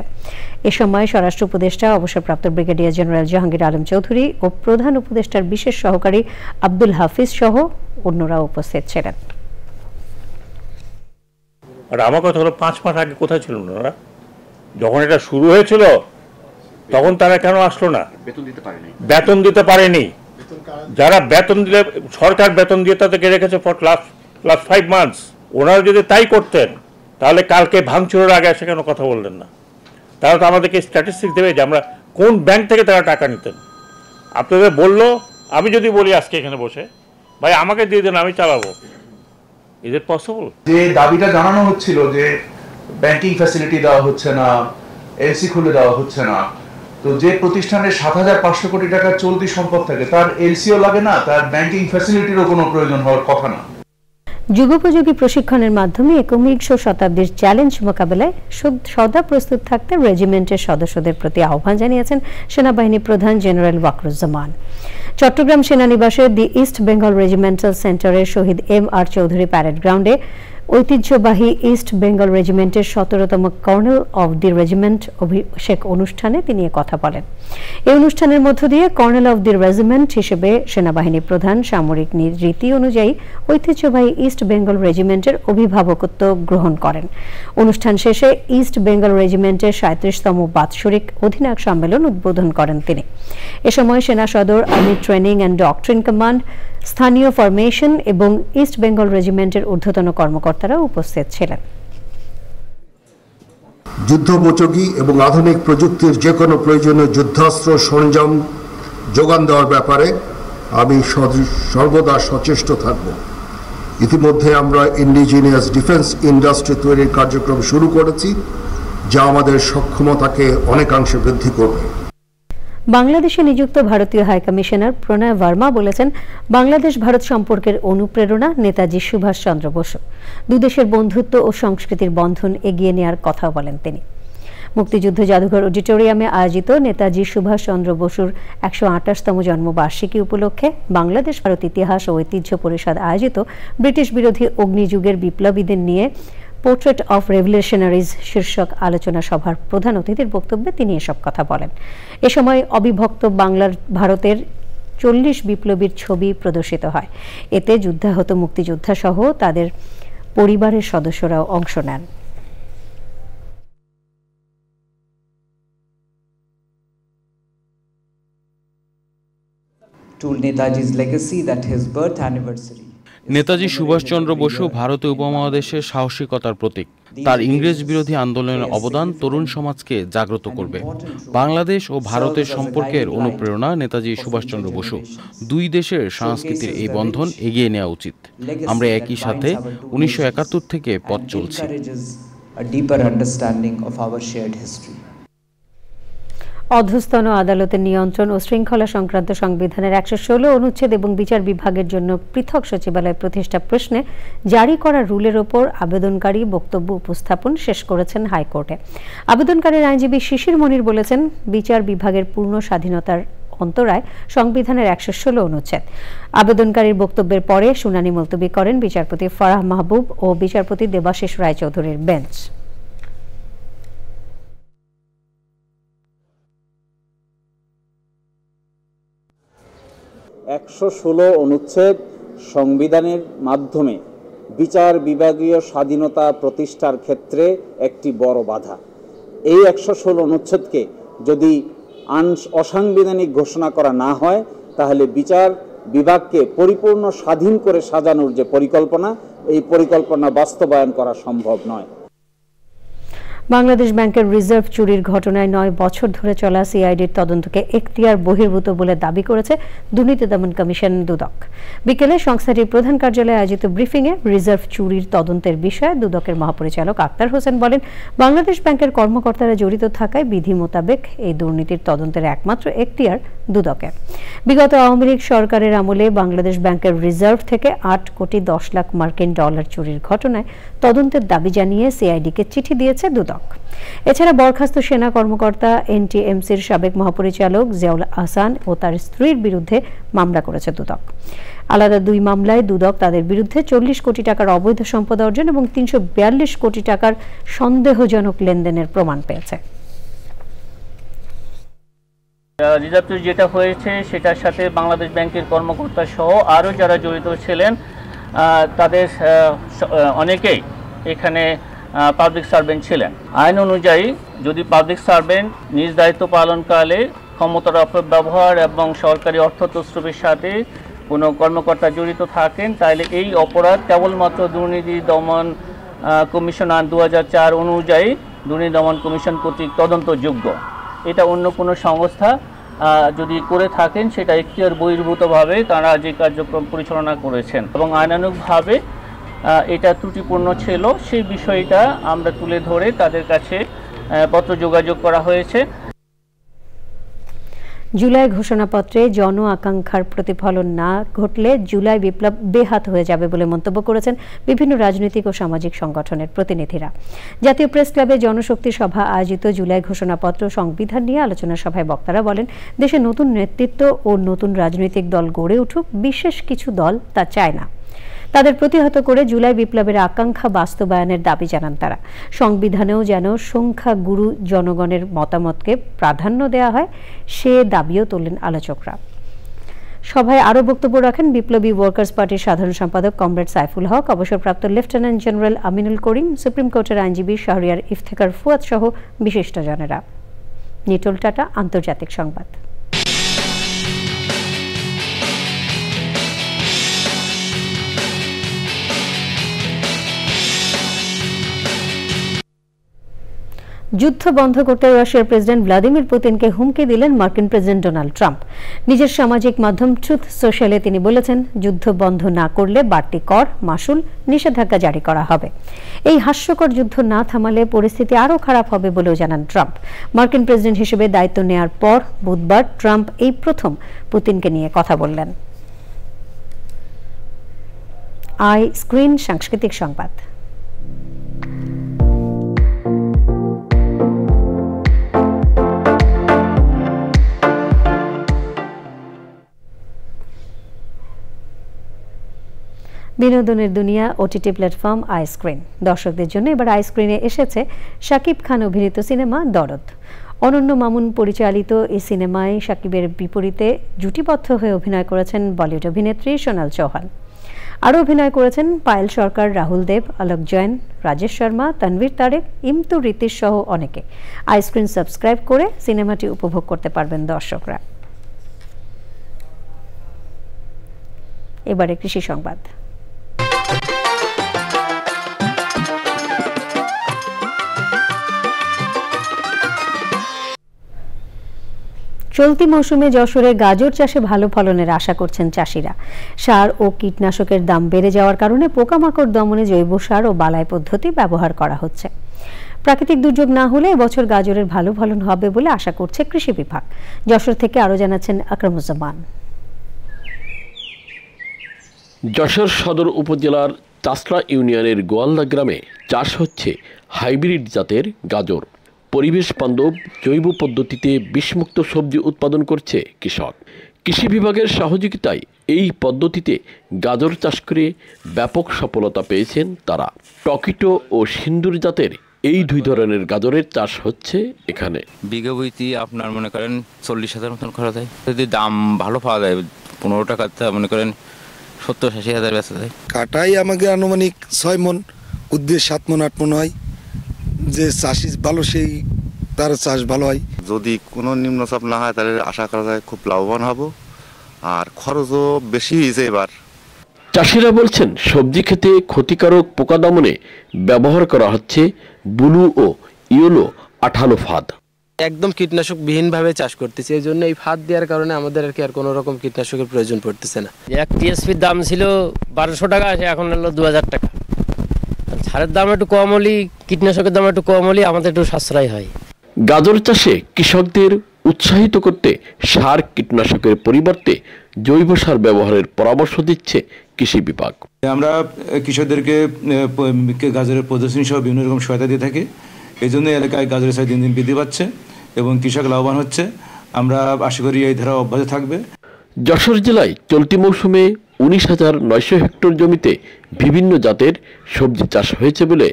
এ সময় স্বরাষ্ট্র উপদেষ্টা অবসরপ্রাপ্ত ব্রিগেডিয়ার জেনারেল জাহাঙ্গীর আলম চৌধুরী ও প্রধান উপদেষ্টার বিশেষ সহকারী আব্দুল হাফিজ সহ অন্যরা উপস্থিত ছিলেন। আর আমার কথা হলো 5 মাস আগে কোথায় ছিল ওরা? যখন এটা শুরু হয়েছিল তখন তারা কেন আসলো না? বেতন দিতে পারেনি। যারা বেতন দিলে সরকার বেতন দিয়ে তাদেরকে রেখেছে ফর লাস্ট 5 মান্থস। ওনারা যদি তাই করতেন তাহলে কালকে ভাঙচুরের আগে এসে কেন কথা বললেন না? তারা তো আমাদেরকে স্ট্যাটিস্টিক্স দেবে যে আমরা কোন ব্যাংক থেকে তারা টাকা নিতেন। আপনাদের বললো, আমি যদি বলি আজকে এখানে বসে, ভাই আমাকে দিয়ে দেন, আমি চালাবো, ইজ ইট পসিবল? যে দাবিটা জানানো হচ্ছিল যে ব্যাংকিং ফ্যাসিলিটি দেওয়া হচ্ছে না, এলসি খুলে দেওয়া হচ্ছে না, তো যে প্রতিষ্ঠানের 7,500 কোটি টাকার চলতি সম্পদ থাকে তার এলসিও লাগে না, তার ব্যাংকিং ফ্যাসিলিটিরও কোনো প্রয়োজন হওয়ার কথা না। যুগোপযোগী প্রশিক্ষণের মাধ্যমে একবিংশ শতাব্দীর চ্যালেঞ্জ মোকাবেলায় সদা প্রস্তুত থাকতে রেজিমেন্টের সদস্যদের প্রতি আহ্বান জানিয়েছেন সেনাবাহিনী প্রধান জেনারেল ওয়াকরুজ্জামান। চট্টগ্রাম সেনানিবাসে দি ইস্ট বেঙ্গল রেজিমেন্টাল সেন্টারের শহীদ MR চৌধুরী প্যারেড গ্রাউন্ডে ঐতিহ্যবাহী ইস্ট বেঙ্গল রেজিমেন্টের 17তম কর্নেল অব দি রেজিমেন্ট অভিষেক অনুষ্ঠানে তিনি কথা বলেন। এই অনুষ্ঠানের মধ্য দিয়ে কর্নেল অব দি রেজিমেন্ট হিসেবে সেনাবাহিনী প্রধান সামরিক রীতি অনুযায়ী ঐতিহ্যবাহী ইস্ট বেঙ্গল রেজিমেন্টের অভিভাবকত্ব গ্রহণ করেন। অনুষ্ঠান শেষে ইস্ট বেঙ্গল রেজিমেন্টের 37তম বাৎসরিক অধিনায়ক সম্মেলন উদ্বোধন করেন তিনি। এ সময় সেনা সদর, army training and doctrine command, স্থানীয় ফরমেশন এবং ইস্ট বেঙ্গল রেজিমেন্টের ঊর্ধ্বতন কর্মকর্তারা উপস্থিত ছিলেন। যুদ্ধোপযোগী এবং আধুনিক প্রযুক্তির যে কোনো প্রয়োজনীয় যুদ্ধাস্ত্র সরঞ্জাম যোগান দেওয়ার ব্যাপারে আমি সর্বদা সচেষ্ট থাকব। ইতিমধ্যে আমরা ইন্ডিজিনিয়াস ডিফেন্স ইন্ডাস্ট্রি তৈরির কার্যক্রম শুরু করেছি, যা আমাদের সক্ষমতাকে অনেকাংশে বৃদ্ধি করবে। বাংলাদেশে নিযুক্ত ভারতীয় হাইকমিশনার প্রণয় বর্মা বলেছেন, বাংলাদেশ ভারত সম্পর্কের অনুপ্রেরণা নেতাজি সুভাষচন্দ্র বসু। দুদেশের বন্ধুত্ব ও সংস্কৃতির বন্ধন এগিয়ে নেওয়ার কথা বলেন তিনি। মুক্তিযুদ্ধ জাদুঘর অডিটোরিয়ামে আয়োজিত নেতাজি সুভাষচন্দ্র বসুর 128তম জন্মবার্ষিকী উপলক্ষে বাংলাদেশ ভারত ইতিহাস ও ঐতিহ্য পরিষদ আয়োজিত ব্রিটিশ বিরোধী অগ্নিযুগের বিপ্লবীদের নিয়ে পোর্ট্রেট অফ রেভলিউশনারিজ শীর্ষক আলোচনা সভার প্রধান অতিথির বক্তব্যে তিনি এসব কথা বলেন। এ সময় অবিভক্ত বাংলার ভারতের 40 বিপ্লবীর ছবি প্রদর্শিত হয়। এতে যুদ্ধাহত মুক্তিযোদ্ধা সহ তাদের পরিবারের সদস্যরাও অংশ নেন। To Netaji's legacy that his birth anniversary. Netaji Subhash Chandra Basu ভারতীয় উপমহাদেশের সাহসিকতার প্রতীক। তার ইংরেজ বিরোধী আন্দোলনের অবদান তরুণ সমাজকে জাগ্রত করবে। বাংলাদেশ ও ভারতের সম্পর্কের অনুপ্রেরণা নেতাজি সুভাষচন্দ্র বসু। দুই দেশের সংস্কৃতির এই বন্ধন এগিয়ে নেওয়া উচিত। আমরা একই সাথে 1971 থেকে পথ চলছি। অধস্তন আদালতের নিয়ন্ত্রণ ও শৃঙ্খলা সংক্রান্ত সংবিধানের 116 অনুচ্ছেদ এবং বিচার বিভাগের জন্য পৃথক সচিবালয় প্রতিষ্ঠা প্রশ্নে জারি করা রুলের ওপর আবেদনকারী বক্তব্য উপস্থাপন শেষ করেছেন হাইকোর্টে। আবেদনকারীর আইনজীবী শিশির মনির বলেছেন, বিচার বিভাগের পূর্ণ স্বাধীনতার অন্তরায় সংবিধানের 116 অনুচ্ছেদ। আবেদনকারীর বক্তব্যের পরে শুনানি মুলতবি করেন বিচারপতি ফারাহ মাহবুব ও বিচারপতি দেবাশিস রায়চৌধুরীর বেঞ্চ। অনুচ্ছেদ সংবিধানের মাধ্যমে বিচার বিভাগীয় স্বাধীনতা প্রতিষ্ঠার ক্ষেত্রে একটি বড় বাধা। এই 116 অনুচ্ছেদকে যদি অসাংবিধানিক ঘোষণা করা না হয়, তাহলে বিচার বিভাগকে পরিপূর্ণ স্বাধীন করে সাজানোর যে পরিকল্পনা, এই পরিকল্পনা বাস্তবায়ন করা সম্ভব নয়। বাংলাদেশ ব্যাংকের রিজার্ভ চুরির ঘটনায় 9 বছর ধরে চলা সিআইডির তদন্তকে এখতিয়ার বহির্ভূত বলে দাবি করেছে দুর্নীতি দমন কমিশন দুদক। বিকেলে সংস্থাটির প্রধান কার্যালয়ে আয়োজিত ব্রিফিংয়ে রিজার্ভ চুরির তদন্তের বিষয়ে দুদকের মহাপরিচালক আক্তার হোসেন বলেন, বাংলাদেশ ব্যাংকের কর্মকর্তারা জড়িত থাকায় বিধি মোতাবেক এই দুর্নীতির তদন্তের একমাত্র এখতিয়ার দুদকের। বিগত আওয়ামী লীগ সরকারের আমলে বাংলাদেশ ব্যাংকের রিজার্ভ থেকে 8 কোটি 10 লাখ মার্কিন ডলার চুরির ঘটনায় তদন্তের দাবি জানিয়ে সিআইডিকে চিঠি দিয়েছে দুদক। এছাড়া বরখাস্ত সেনা কর্মকর্তা এনটিএমসির সাবেক মহাপরিচালক জিয়াউল আহসান ও তার স্ত্রীর বিরুদ্ধে মামলা করেছে দুদক। আলাদা 2 মামলায় দুদক তাদের বিরুদ্ধে 40 কোটি টাকার অবৈধ সম্পদ অর্জন এবং 342 কোটি টাকার সন্দেহজনক লেনদেনের প্রমাণ পেয়েছে। রিজার্ভ চুরি যেটা হয়েছে সেটার সাথে বাংলাদেশ ব্যাংকের কর্মকর্তা সহ আরও যারা জড়িত ছিলেন তাদের অনেকেই এখানে পাবলিক সার্ভেন্ট ছিলেন। আইন অনুযায়ী যদি পাবলিক সার্ভেন্ট নিজ দায়িত্ব পালনকালে ক্ষমতার অপব্যবহার এবং সরকারি অর্থ তছরুপের সাথে কোনো কর্মকর্তা জড়িত থাকেন, তাহলে এই অপরাধ কেবলমাত্র দুর্নীতি দমন কমিশন আইন 2004 অনুযায়ী দুর্নীতি দমন কমিশন কর্তৃক তদন্তযোগ্য। এটা অন্য কোনো সংস্থা যদি করে থাকেন সেটা এখতিয়ার বহির্ভূতভাবে তারা যে কার্যক্রম পরিচালনা করেছেন এবং আইনানুগভাবে এটা ত্রুটিপূর্ণ ছিল, সেই বিষয়টা আমরা তুলে ধরে তাদের কাছে পত্র যোগাযোগ করা হয়েছে। জুলাই ঘোষণাপত্রে জন আকাঙ্ক্ষার প্রতিফলন না ঘটলে জুলাই বিপ্লব বেহাত হয়ে যাবে বলে মন্তব্য করেছেন বিভিন্ন রাজনৈতিক ও সামাজিক সংগঠনের প্রতিনিধিরা। জাতীয় প্রেস ক্লাবে জনশক্তি সভা আয়োজিত জুলাই ঘোষণাপত্র সংবিধান নিয়ে আলোচনা সভায় বক্তারা বলেন, দেশে নতুন নেতৃত্ব ও নতুন রাজনৈতিক দল গড়ে উঠুক, বিশেষ কিছু দল তা চায় না। তাদের প্রতিহত করে জুলাই বিপ্লবের আকাঙ্ক্ষা বাস্তবায়নের দাবি জানান তারা। সংবিধানেও যেন সংখ্যাগুরু জনগণের মতামতকে প্রাধান্য দেওয়া হয়, সে দাবিও তোলেন আলোচকরা। সভায় আরও বক্তব্য রাখেন বিপ্লবী ওয়ার্কার্স পার্টির সাধারণ সম্পাদক কমরেড সাইফুল হক, অবসরপ্রাপ্ত লেফটেন্যান্ট জেনারেল আমিনুল করিম, সুপ্রিম কোর্টের আইনজীবী শাহরিয়ার ইফতেখার ফুয়াদ সহ বিশিষ্টজনেরা। নিটোল টাটা, আন্তর্জাতিক সংবাদ। যুদ্ধ বন্ধ করতে রাশিয়ার প্রেসিডেন্ট ভ্লাদিমির পুতিনকে হুমকি দিলেন মার্কিন প্রেসিডেন্ট ডোনাল্ড ট্রাম্প। নিজের সামাজিক মাধ্যম ট্রুথ সোশ্যালে তিনি বলেছেন, যুদ্ধ বন্ধ না করলে বাড়তি কর, মাশুল, নিষেধাজ্ঞা জারি করা হবে। এই হাস্যকর যুদ্ধ না থামালে পরিস্থিতি আরও খারাপ হবে বলেও জানান ট্রাম্প। মার্কিন প্রেসিডেন্ট হিসেবে দায়িত্ব নেয়ার পর বুধবার ট্রাম্প এই প্রথম পুতিনকে নিয়ে কথা বললেন। আই স্ক্রিন সাংস্কৃতিক সংবাদ। বিনোদনের দুনিয়া ওটিটি প্ল্যাটফর্ম আই স্ক্রিন। দর্শকদের জন্য এবার আই স্ক্রিনে এসেছে শাকিব খান অভিনীত সিনেমা দরদ। অনন্য মামুন পরিচালিত এই সিনেমায় শাকিবের বিপরীতে জুটিবদ্ধ হয়ে অভিনয় করেছেন বলিউড অভিনেত্রী সোনাল চৌহান। আরও অভিনয় করেছেন পায়েল সরকার, রাহুল দেব, আলোক জৈন, রাজেশ শর্মা, তানভীর তারেক, ইমতু রিতিশ সহ অনেকে। আই স্ক্রিন সাবস্ক্রাইব করে সিনেমাটি উপভোগ করতে পারবেন দর্শকরা। এবারে কৃষি সংবাদ। চলতি মৌসুমে যশোরে গাজর চাষে ভালো ফলনের আশা করছেন চাষিরা। সার ও কীটনাশকের দাম বেড়ে যাওয়ার কারণে পোকামাকড় দমনে জৈব সার ও বালাই পদ্ধতি ব্যবহার করা হচ্ছে। প্রাকৃতিক দুর্যোগ না হলে এবছর গাজরের ভালো ফলন হবে বলে আশা করছে কৃষি বিভাগ। যশোর থেকে আরো জানাচ্ছেন আকরামুজ্জামান। যশোর সদর উপজেলার চাষড়া ইউনিয়নের গোয়ালদা গ্রামে চাষ হচ্ছে হাইব্রিড জাতের গাজর। পরিবেশ বান্ধব জৈব পদ্ধতিতে বিষমুক্ত সবজি উৎপাদন করছে কৃষক। কৃষি বিভাগের সহযোগিতায় এই পদ্ধতিতে গাজর চাষ করে ব্যাপক সফলতা পেয়েছেন তারা। টকিটো ও সিন্দুর জাতের এই দুই ধরনের গাজরের চাষ হচ্ছে এখানে। বিঘা বইতে আপনার মনে করেন 40,000 মতন খরচ হয়। যদি দাম ভালো পাওয়া যায় 15 টাকাতে মনে করেন 70-80 হাজার বেচা যায়। কাটাই আমাকে আনুমানিক 6 মন, উদ্দেশ্য 7 মন 8 মন হয়। যে চাষি ভালো সেই তার চাষ ভালো হয়। যদি কোনো নিম্নচাপ না হয় তাহলে আশা করা যায় খুব লাভবান হব, আর খরচও বেশি হয়েছে এবার। চাষিরা বলছেন সবজি খেতে ক্ষতিকারক পোকা দমনে ব্যবহার করা হচ্ছে ব্লু ও ইয়েলো আঠালো ফাঁদ। একদম কীটনাশক বিহীনভাবে চাষ করতেছে, এই জন্য এই ফাঁদ দেওয়ার কারণে আমাদের আর কি আর কোনো রকম কীটনাশকের প্রয়োজন পড়তেছে না। এক টিএসপির দাম ছিল 1200 টাকা, এখন হলো 2000 টাকা। সারের দাম একটু কম হলেই, কীটনাশকের দাম একটু কম হলেই আমাদের একটু সাশ্রয় হয়। গাজর চাষে কৃষকদের উৎসাহিত করতে সার কীটনাশকের পরিবর্তে জৈব সার ব্যবহারের পরামর্শ দিচ্ছে কৃষি বিভাগ। আমরা কৃষকদেরকে গাজরের প্রদর্শনী সহ বিভিন্ন রকম সহায়তা দিয়ে থাকি। এই জন্য এলাকায় গাজরের চাষ দিন দিন বৃদ্ধি পাচ্ছে এবং কৃষক লাভবান হচ্ছে। আমরা আশা করি এই ধারা অব্যাহত থাকবে। যশোর জেলায় চলতি মৌসুমে 19,900 হেক্টর জমিতে বিভিন্ন জাতের সবজি চাষ হয়েছে বলে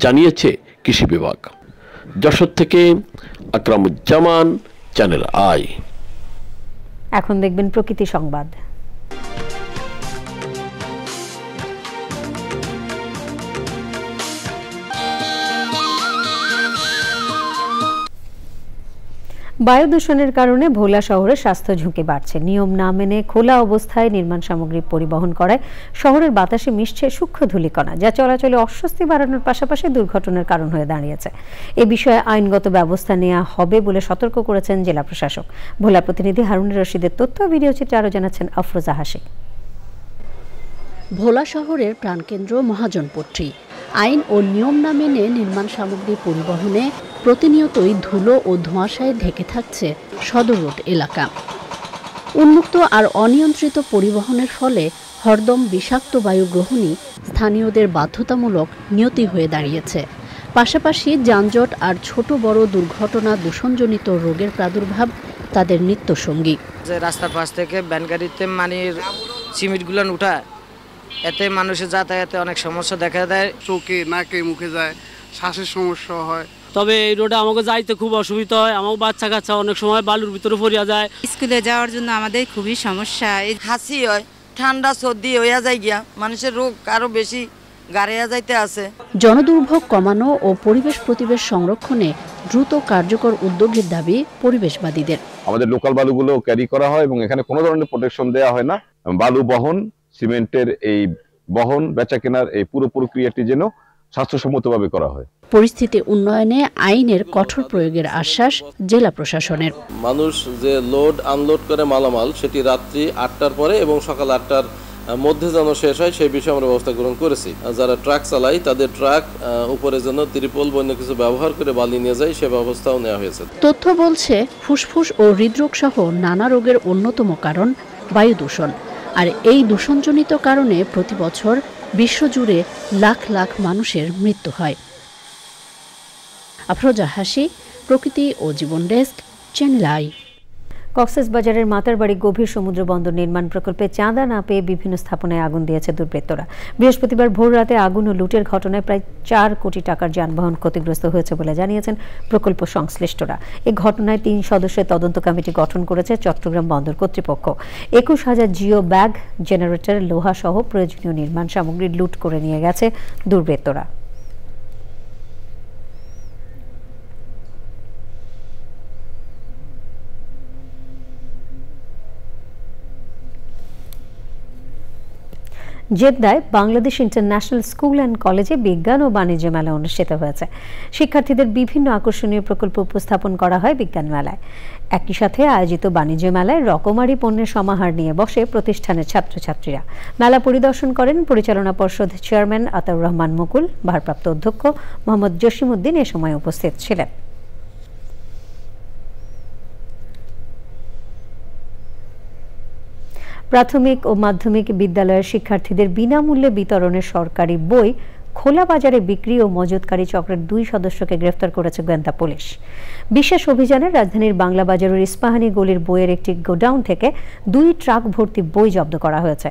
জানিয়েছে কৃষি বিভাগ। যশোর থেকে আকরামুজ্জামান, চ্যানেল আই। এখন দেখবেন প্রকৃতি সংবাদ। বায়ু দূষণের কারণে ভোলা শহরে স্বাস্থ্য ঝুঁকি বাড়ছে। নিয়ম না মেনে খোলা অবস্থায় নির্মাণ সামগ্রী পরিবহন করায় শহরের বাতাসে মিশছে সূক্ষ্ম ধূলিকণা, যা চলাচলে অস্বস্তি বাড়ানোর পাশাপাশি দুর্ঘটনার কারণ হয়ে দাঁড়িয়েছে। এ বিষয়ে আইনগত ব্যবস্থা নেওয়া হবে বলে সতর্ক করেছেন জেলা প্রশাসক। ভোলা প্রতিনিধি হারুনুর রশিদের তথ্য, ভিডিও চিত্রে আরো জানাচ্ছেন আফরোজা হাসি। ভোলা শহরের প্রাণকেন্দ্র মহাজনপট্টি। আইন ও নিয়ম না মেনে নির্মাণ সামগ্রী পরিবহনে প্রতিনিয়তই ধুলো ও ধোঁয়াশায় ঢেকে থাকছে সদর রোড এলাকা। উন্মুক্ত আর অনিয়ন্ত্রিত পরিবহনের ফলে হরদম বিষাক্ত বায়ু গ্রহণই স্থানীয়দের বাধ্যতামূলক নিয়তি হয়ে দাঁড়িয়েছে। পাশাপাশি যানজট আর ছোট বড় দুর্ঘটনা দূষণজনিত রোগের প্রাদুর্ভাব তাদের নিত্যসঙ্গী। রাস্তার পাশ থেকে ভ্যান গাড়িতে সিমেন্টগুলো উঠা, এতে মানুষের যাতায়াতে অনেক সমস্যা দেখা দেয়। চোখে, নাকে, মুখে যায়, শ্বাসের সমস্যা হয়। তবে এই রোডে আমাকে যাইতে খুব অসুবিধা হয়। আমার বাচ্চা কাচ্চা অনেক সময় বালুর ভিতরে পড়িয়া যায়। স্কুলে যাওয়ার জন্য আমাদের খুবই সমস্যা। হাসি হয়, ঠান্ডা সর্দি হইয়া যায় গিয়া, মানুষের রোগ আরো বেশি গাড়িয়া যাইতে আছে। জনদুর্ভোগ কমানো ও পরিবেশ প্রতিবেশ সংরক্ষণে দ্রুত কার্যকর উদ্যোগের দাবি পরিবেশবাদীদের। আমাদের লোকাল বালুগুলো ক্যারি করা হয় এবং এখানে কোনো ধরনের প্রোটেকশন দেওয়া হয় না। বালু বহন, সিমেন্টের এই বহন, বেচা কেনার এই পুরো প্রক্রিয়াটি যেন স্বাস্থ্যসম্মতভাবে করা হয়। পরিস্থিতি উন্নয়নে আইনের কঠোর প্রয়োগের আশ্বাস জেলা প্রশাসনের। মানুষ যে লোড আনলোড করে মালামাল, সেটি রাত্রি 8টার পরে এবং সকাল 8টার মধ্যে যেন শেষ হয় সেই বিষয়ে আমরা ব্যবস্থা গ্রহণ করেছি। যারা ট্রাক চালায় তাদের ট্রাক উপরে যেন ত্রিপল বন্য কিছু ব্যবহার করে বালি নিয়ে যায়, সে ব্যবস্থাও নেওয়া হয়েছে। তথ্য বলছে ফুসফুস ও হৃদরোগ সহ নানা রোগের অন্যতম কারণ বায়ু দূষণ। আর এই দূষণজনিত কারণে প্রতি বছর বিশ্বজুড়ে লাখ লাখ মানুষের মৃত্যু হয়। আফরোজা হাসি, প্রকৃতি ও জীবন ডেস্ক, চ্যানেল আই। কক্সবাজারের মাতারবাড়ি গভীর সমুদ্র বন্দর নির্মাণ প্রকল্পে চাঁদা না পেয়ে বিভিন্ন স্থাপনায় আগুন দিয়েছে দুর্বৃত্তরা। বৃহস্পতিবার ভোর রাতে আগুন ও লুটের ঘটনায় প্রায় 4 কোটি টাকার যানবাহন ক্ষতিগ্রস্ত হয়েছে বলে জানিয়েছেন প্রকল্প সংশ্লিষ্টরা। এই ঘটনায় 3 সদস্যের তদন্ত কমিটি গঠন করেছে চট্টগ্রাম বন্দর কর্তৃপক্ষ। 21,000 জিও ব্যাগ, জেনারেটর, লোহা সহ প্রয়োজনীয় নির্মাণ সামগ্রী লুট করে নিয়ে গেছে দুর্বৃত্তরা। জেদ্দায় বাংলাদেশ ইন্টারন্যাশনাল স্কুল অ্যান্ড কলেজে বিজ্ঞান ও বাণিজ্য মেলা অনুষ্ঠিত হয়েছে। শিক্ষার্থীদের বিভিন্ন আকর্ষণীয় প্রকল্প উপস্থাপন করা হয় বিজ্ঞান মেলায়। একই সাথে আয়োজিত বাণিজ্য মেলায় রকমারি পণ্যের সমাহার নিয়ে বসে প্রতিষ্ঠানের ছাত্রছাত্রীরা। মেলা পরিদর্শন করেন পরিচালনা পর্ষদ চেয়ারম্যান আতাউর রহমান মুকুল। ভারপ্রাপ্ত অধ্যক্ষ মোহাম্মদ জসিমউদ্দিন এ সময় উপস্থিত ছিলেন। প্রাথমিক ও মাধ্যমিক বিদ্যালয়ের শিক্ষার্থীদের বিনামূল্যে বিতরণের সরকারি বই খোলা বাজারে বিক্রি ও মজুতকারী চক্রের 2 সদস্যকে গ্রেফতার করেছে গোয়েন্দা পুলিশ। বিশেষ অভিযানে রাজধানীর বাংলা বাজারের ইস্পাহানি গলির বইয়ের একটি গোডাউন থেকে 2 ট্রাক ভর্তি বই জব্দ করা হয়েছে।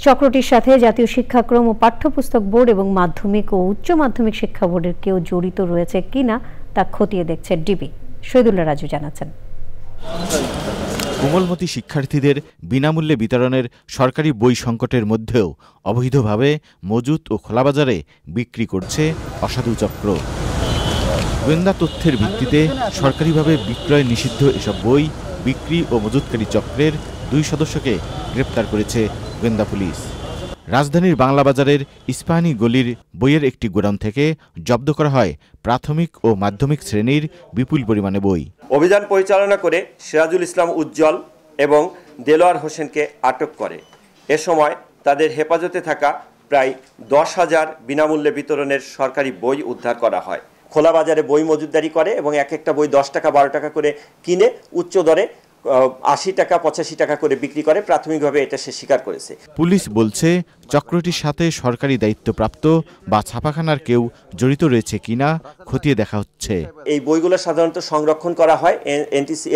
চক্রটির সাথে জাতীয় শিক্ষাক্রম ও পাঠ্যপুস্তক বোর্ড এবং মাধ্যমিক ও উচ্চ মাধ্যমিক শিক্ষা বোর্ডের কেউ জড়িত রয়েছে কিনা তা খতিয়ে দেখছে ডিবি। শহীদুল্লাহ রাজু জানাচ্ছেন। কোমলমতি শিক্ষার্থীদের বিনামূল্যে বিতরণের সরকারি বই সংকটের মধ্যেও অবৈধভাবে মজুত ও খোলাবাজারে বিক্রি করছে অসাধু চক্র। গোয়েন্দা তথ্যের ভিত্তিতে সরকারিভাবে বিক্রয় নিষিদ্ধ এসব বই বিক্রি ও মজুতকারী চক্রের 2 সদস্যকে গ্রেপ্তার করেছে গোয়েন্দা পুলিশ। রাজধানীর বাংলা বাজারের ইস্পাহানি গলির বইয়ের একটি গোডাউন থেকে জব্দ করা হয় প্রাথমিক ও মাধ্যমিক শ্রেণীর বিপুল পরিমাণে বই। অভিযান পরিচালনা করে সিরাজুল ইসলাম উজ্জ্বল এবং দেলোয়ার হোসেনকে আটক করে। এ সময় তাদের হেফাজতে থাকা প্রায় 10,000 বিনামূল্যে বিতরণের সরকারি বই উদ্ধার করা হয়। খোলা বাজারে বই মজুতদারি করে এবং এক একটা বই 10 টাকা 12 টাকা করে কিনে উচ্চ দরে 80 টাকা 85 টাকা করে বিক্রি করে। প্রাথমিকভাবে এটা সে স্বীকার করেছে। পুলিশ বলছে চক্রটির সাথে সরকারি দায়িত্বপ্রাপ্ত বা ছাপাখানার কেউ জড়িত রয়েছে কিনা খতিয়ে দেখা হচ্ছে। এই বইগুলো সাধারণত সংরক্ষণ করা হয়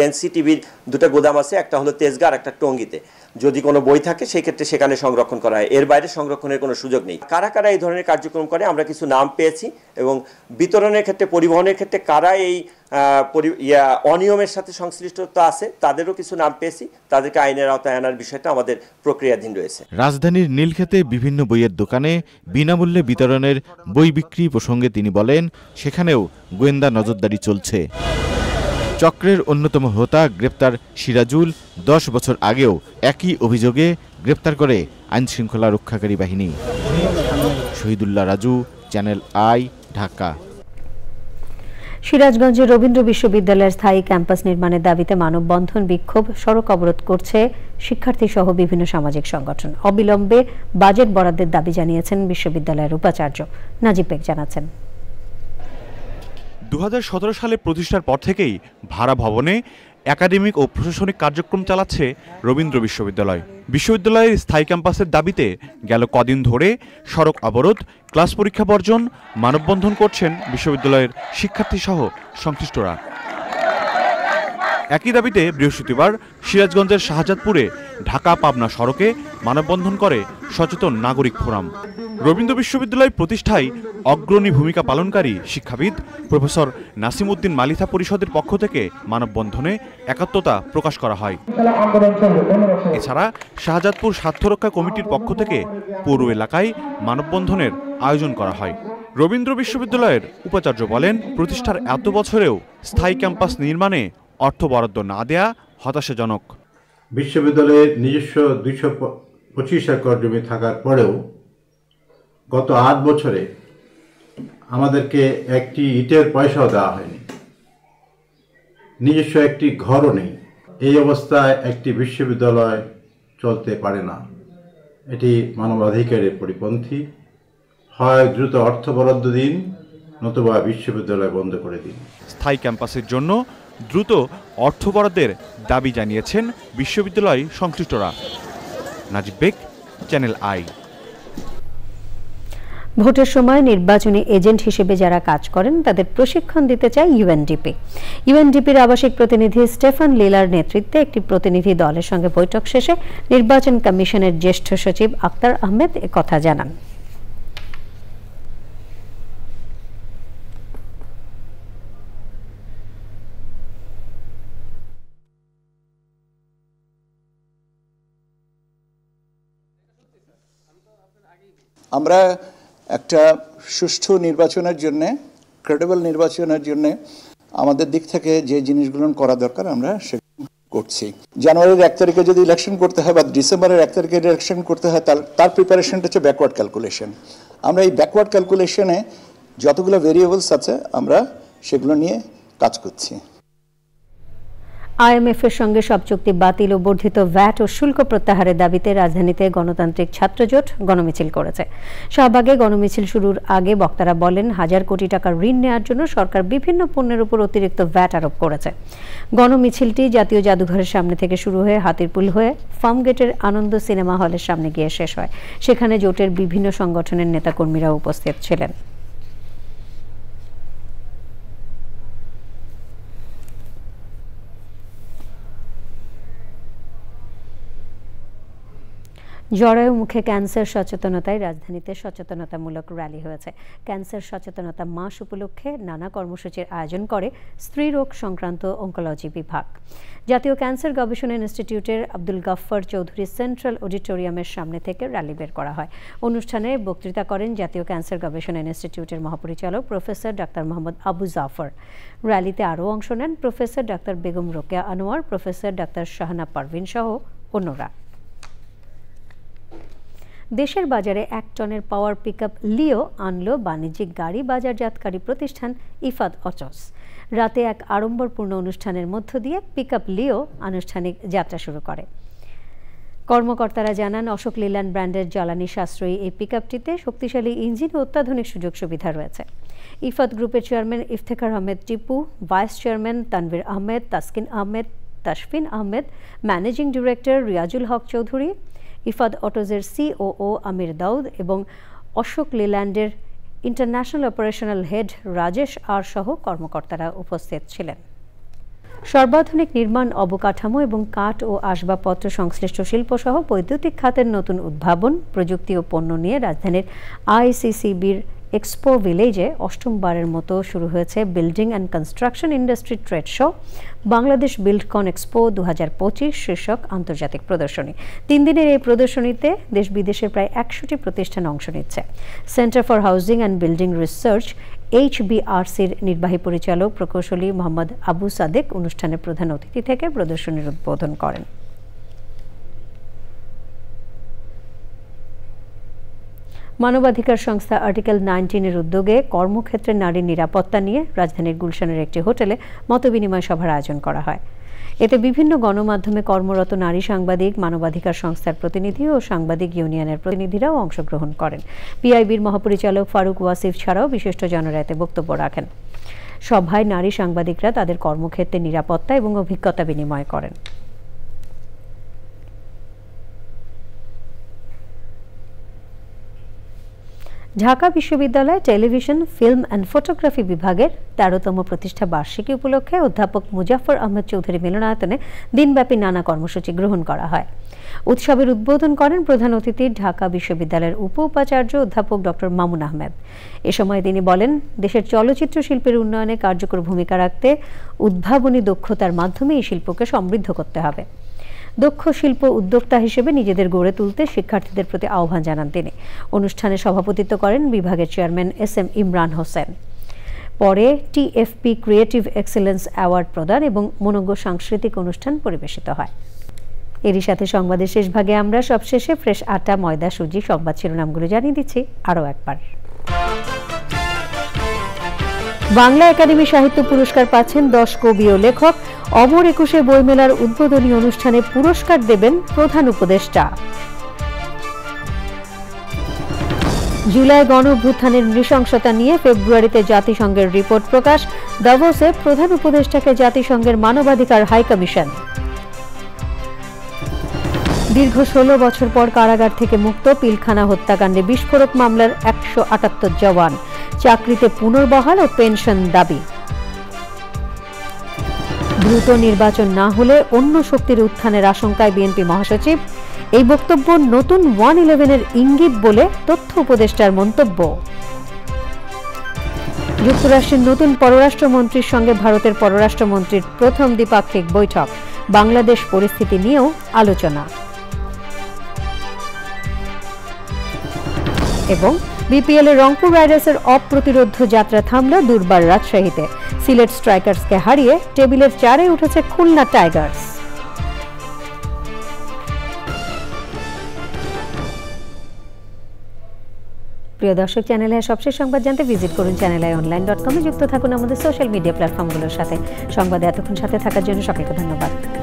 এনসিটিভির 2টা গোদাম আছে, একটা হলো তেজগাঁ আর একটা টঙ্গীতে। যদি কোনো বই থাকে সেই ক্ষেত্রে সেখানে সংরক্ষণ করা হয়, এর বাইরে সংরক্ষণের কোনো সুযোগ নেই। কারা কারা এই ধরনের কার্যক্রম করে আমরা কিছু নাম পেয়েছি এবং বিতরণের ক্ষেত্রে পরিবহনের ক্ষেত্রে কারা এই অনিয়মের সাথে সংশ্লিষ্টতা আছে তাদেরও কিছু নাম পেয়েছি। তাদেরকে আইনের আওতায় আনার বিষয়টা আমাদের প্রক্রিয়াধীন রয়েছে। রাজধানীর নীলক্ষেতে বিভিন্ন বইয়ের দোকানে বিনামূল্যে বিতরণের বই বিক্রি প্রসঙ্গে তিনি বলেন, সেখানেও গোয়েন্দা নজরদারি চলছে। চক্রের অন্যতম হোতা গ্রেপ্তার সিরাজুল 10 বছর আগেও একই অভিযোগে গ্রেপ্তার করে আইনশৃঙ্খলা রক্ষাকারী বাহিনী। Shahidullah Raju, channel I, Dhaka. সিরাজগঞ্জের রবীন্দ্র বিশ্ববিদ্যালয়ের স্থায়ী ক্যাম্পাস নির্মাণের দাবিতে মানববন্ধন, বিক্ষোভ, সড়ক অবরোধ করছে শিক্ষার্থী সহ বিভিন্ন সামাজিক সংগঠন। অবিলম্বে বাজেট বরাদ্দের দাবি জানিয়েছেন বিশ্ববিদ্যালয়ের উপাচার্য। নাজিব বেগ জানাচ্ছেন। 2017 সালে প্রতিষ্ঠার পর থেকেই ভাড়া ভবনে একাডেমিক ও প্রশাসনিক কার্যক্রম চালাচ্ছে রবীন্দ্র বিশ্ববিদ্যালয়। বিশ্ববিদ্যালয়ের স্থায়ী ক্যাম্পাসের দাবিতে গেল কদিন ধরে সড়ক অবরোধ, ক্লাস পরীক্ষা বর্জন, মানববন্ধন করছেন বিশ্ববিদ্যালয়ের শিক্ষার্থী সহ সংশ্লিষ্টরা। একই দাবিতে বৃহস্পতিবার সিরাজগঞ্জের শাহজাদপুরে ঢাকা পাবনা সড়কে মানববন্ধন করে সচেতন নাগরিক ফোরাম। রবীন্দ্র বিশ্ববিদ্যালয় প্রতিষ্ঠায় অগ্রণী ভূমিকা পালনকারী শিক্ষাবিদ প্রফেসর নাসিম উদ্দিন মালিথা পরিষদের পক্ষ থেকে মানববন্ধনে একাত্মতা প্রকাশ করা হয়। এছাড়া শাহজাদপুর স্বার্থরক্ষা কমিটির পক্ষ থেকে পৌর এলাকায় মানববন্ধনের আয়োজন করা হয়। রবীন্দ্র বিশ্ববিদ্যালয়ের উপাচার্য বলেন, প্রতিষ্ঠার এত বছরেও স্থায়ী ক্যাম্পাস নির্মাণে অর্থ বরাদ্দ না দেয়া হতাশাজনক। বিশ্ববিদ্যালয়ের নিজস্ব 225 একর জমি থাকার পরেও গত 8 বছরে আমাদেরকে একটি ইটের পয়সাও দেওয়া হয়নি, নিজস্ব একটি ঘরও নেই। এই অবস্থায় একটি বিশ্ববিদ্যালয় চলতে পারে না। এটি মানবাধিকারের পরিপন্থী। হয় দ্রুত অর্থ বরাদ্দ দিন, নতুবা বিশ্ববিদ্যালয় বন্ধ করে দিন। স্থায়ী ক্যাম্পাসের জন্য দ্রুত অর্থ বরাদ্দের দাবি জানিয়েছেন বিশ্ববিদ্যালয় সংশ্লিষ্টরা। নাজিব বেগ, চ্যানেল আই। ভোটের সময় নির্বাচনী এজেন্ট হিসেবে যারা কাজ করেন তাদের প্রশিক্ষণ দিতে চায় ইউএনডিপি। ইউএনডিপির আবাসিক প্রতিনিধি স্টেফান লিলার নেতৃত্বে একটি প্রতিনিধি দলের সঙ্গে বৈঠক শেষে নির্বাচন কমিশনের জ্যেষ্ঠ সচিব আক্তার আহমেদ একথা জানান। আমরা একটা সুষ্ঠু নির্বাচনের জন্য, ক্রেডিবল নির্বাচনের জন্য আমাদের দিক থেকে যে জিনিসগুলো করা দরকার আমরা করছি। জানুয়ারির 1 তারিখে যদি ইলেকশন করতে হয় বা ডিসেম্বরের 1 তারিখে ইলেকশন করতে হয়, তার প্রিপারেশনটা হচ্ছে ব্যাকওয়ার্ড ক্যালকুলেশন। আমরা এই ব্যাকওয়ার্ড ক্যালকুলেশনে যতগুলো ভেরিয়েবলস আছে আমরা সেগুলো নিয়ে কাজ করছি। আইএমএফ এর সঙ্গে সব চুক্তি বাতিল ও বর্ধিত ভ্যাট ও শুল্ক প্রত্যাহারের দাবিতে রাজধানীতে গণতান্ত্রিক ছাত্রজোট গণমিছিল করেছে। শাহবাগে গণমিছিল শুরুর আগে বক্তারা বলেন, হাজার কোটি টাকার ঋণ নেওয়ার জন্য সরকার বিভিন্ন পণ্যের উপর অতিরিক্ত ভ্যাট আরোপ করেছে। গণমিছিলটি জাতীয় জাদুঘরের সামনে থেকে শুরু হয়ে হাতিরপুল হয়ে ফার্মগেটের আনন্দ সিনেমা হলের সামনে গিয়ে শেষ হয়। সেখানে জোটের বিভিন্ন সংগঠনের নেতাকর্মীরা উপস্থিত ছিলেন। জরায়ু মুখে ক্যান্সার সচেতনতায় রাজধানীতে সচেতনতামূলক র্যালি হয়েছে। ক্যান্সার সচেতনতা মাস উপলক্ষে নানা কর্মসূচির আয়োজন করে স্ত্রীরোগ সংক্রান্ত অঙ্কোলজি বিভাগ। জাতীয় ক্যান্সার গবেষণা ইনস্টিটিউটের আব্দুল গাফফার চৌধুরী সেন্ট্রাল অডিটোরিয়ামের সামনে থেকে র্যালি বের করা হয়। অনুষ্ঠানে বক্তৃতা করেন জাতীয় ক্যান্সার গবেষণা ইনস্টিটিউটের মহাপরিচালক প্রফেসর ডাক্তার মোহাম্মদ আবু জাফর। র্যালিতে আরও অংশ নেন professor doctor Begum Rokeya Anwar, professor doctor Shahana Parvin সহ অন্যরা। দেশের বাজারে 1 টনের পাওয়ার পিকআপ লিও আনল বাণিজ্যিক গাড়ি বাজারজাতকারী প্রতিষ্ঠান ইফাদ অটোস। রাতে এক আড়ম্বরপূর্ণ অনুষ্ঠানের মধ্য দিয়ে পিকআপ লিও আনুষ্ঠানিক যাত্রা শুরু করে। কর্মকর্তারা জানান, অশোক লেল্যান্ড ব্র্যান্ডের জ্বালানি সাশ্রয়ী এই পিকআপটিতে শক্তিশালী ইঞ্জিন ও অত্যাধুনিক সুযোগ সুবিধা রয়েছে। ইফাদ গ্রুপের chairman Iftekhar Ahmed Tipu, vice chairman Tanvir Ahmed, Taskin Ahmed, Tasfin Ahmed, managing director Riazul Haque Chowdhury, Ifad অটোজের সিওও আমির দাউদ এবং অশোক লেল্যান্ডের international operational head Rajesh R সহ কর্মকর্তারা উপস্থিত ছিলেন। সর্বাধুনিক নির্মাণ অবকাঠামো এবং কাঠ ও আসবাবপত্র সংশ্লিষ্ট শিল্পসহ বৈদ্যুতিক খাতের নতুন উদ্ভাবন, প্রযুক্তি ও পণ্য নিয়ে রাজধানীর আইসিসিবির এক্সপো ভিলেজে অষ্টমবারের মতো শুরু হয়েছে building and construction industry trade show Bangladesh Buildcon expo 2025 শীর্ষক আন্তর্জাতিক প্রদর্শনী। 3 দিনের এই প্রদর্শনীতে দেশ বিদেশের প্রায় 100টি প্রতিষ্ঠান অংশ নিচ্ছে। Centre for Housing and Building Research HBRCর নির্বাহী পরিচালক প্রকৌশলী মোহাম্মদ আবু সাদেক অনুষ্ঠানের প্রধান অতিথি থেকে প্রদর্শনীর উদ্বোধন করেন। মানবাধিকার সংস্থা আর্টিকেল 19-এর উদ্যোগে কর্মক্ষেত্রে নারীর নিরাপত্তা নিয়ে রাজধানীর গুলশানের একটি হোটেলে মতবিনিময় সভার আয়োজন করা হয়। এতে বিভিন্ন গণমাধ্যমে কর্মরত নারী সাংবাদিক, মানবাধিকার সংস্থার প্রতিনিধি ও সাংবাদিক ইউনিয়নের প্রতিনিধিরাও অংশগ্রহণ করেন। পিআইবির মহাপরিচালক ফারুক ওয়াসিফ ছাড়াও বিশিষ্টজনেরা এতে বক্তব্য রাখেন। সভায় নারী সাংবাদিকরা তাদের কর্মক্ষেত্রে নিরাপত্তা এবং অভিজ্ঞতা বিনিময় করেন। ঢাকা বিশ্ববিদ্যালয়ে টেলিভিশন, ফিল্ম অ্যান্ড ফটোগ্রাফি বিভাগের 13তম প্রতিষ্ঠা বার্ষিকী উপলক্ষে অধ্যাপক মুজাফফর আহমদ চৌধুরী মিলনায়তনে দিনব্যাপী নানা কর্মসূচি গ্রহণ করা হয়। উৎসবের উদ্বোধন করেন প্রধান অতিথি ঢাকা বিশ্ববিদ্যালয়ের উপাচার্য অধ্যাপক ডক্টর মামুন আহমেদ। এ সময় তিনি বলেন, দেশের চলচ্চিত্র শিল্পের উন্নয়নে কার্যকর ভূমিকা রাখতে উদ্ভাবনী দক্ষতার মাধ্যমে এই শিল্পকে সমৃদ্ধ করতে হবে। দক্ষ শিল্প উদ্যোক্তা হিসেবে নিজেদের গড়ে তুলতে শিক্ষার্থীদের প্রতি আহ্বান জানান তিনি। অনুষ্ঠানে সভাপতিত্ব করেন বিভাগের চেয়ারম্যান SM ইমরান হোসেন। পরে TFP ক্রিয়েটিভ এক্সেলেন্স অ্যাওয়ার্ড প্রদান এবং মনোজ্ঞ সাংস্কৃতিক অনুষ্ঠান পরিবেশিত হয়। এরই সাথে সংবাদের শেষ ভাগে আমরা সবশেষে ফ্রেশ আটা, ময়দা, সুজি সংবাদ শিরোনামগুলো জানিয়ে দিচ্ছি আরও একবার। বাংলা একাডেমি সাহিত্য পুরস্কার পাচ্ছেন 10 কবি ও লেখক। অমর 21 বইমেলার উদ্বোধনী অনুষ্ঠানে পুরস্কার দেবেন প্রধান উপদেষ্টা। জুলাই গণ অভ্যুত্থানের নৃশংসতা নিয়ে ফেব্রুয়ারিতে জাতিসংঘের রিপোর্ট প্রকাশ। দাভোসে প্রধান উপদেষ্টাকে জাতিসংঘের মানবাধিকার হাই কমিশন। দীর্ঘ 16 বছর পর কারাগার থেকে মুক্ত পিলখানা হত্যাকাণ্ডে বিস্ফোরক মামলার 178 জওয়ান। চাকরিতে পুনর্বহাল ও পেনশন দাবি। দ্রুত নির্বাচন না হলে অন্য শক্তির উত্থানের আশঙ্কায় বিএনপি মহাসচিব। এই বক্তব্য নতুন 111-এর ইঙ্গিত বলে তথ্য উপদেষ্টার মন্তব্য। যুক্তরাষ্ট্রের নতুন পররাষ্ট্রমন্ত্রীর সঙ্গে ভারতের পররাষ্ট্রমন্ত্রীর প্রথম দ্বিপাক্ষিক বৈঠক। বাংলাদেশ পরিস্থিতি নিয়েও আলোচনা। এবং বিপিএল-এ রংপুর রাইডার্সের অপ্রতিরোধ যাত্রা থামল দুর্বার রাজশাহীতে। সিলেট স্ট্রাইকার্সকে হারিয়ে টেবিলের 4-এ উঠেছে খুলনা টাইগার্স। প্রিয় দর্শক, চ্যানেলে সবশেষ সংবাদ জানতে ভিজিট করুন channelionline.com। যুক্ত থাকুন আমাদের সোশ্যাল মিডিয়া প্ল্যাটফর্মগুলোর সাথে। সংবাদে এতক্ষণ সাথে থাকার জন্য সকলকে ধন্যবাদ।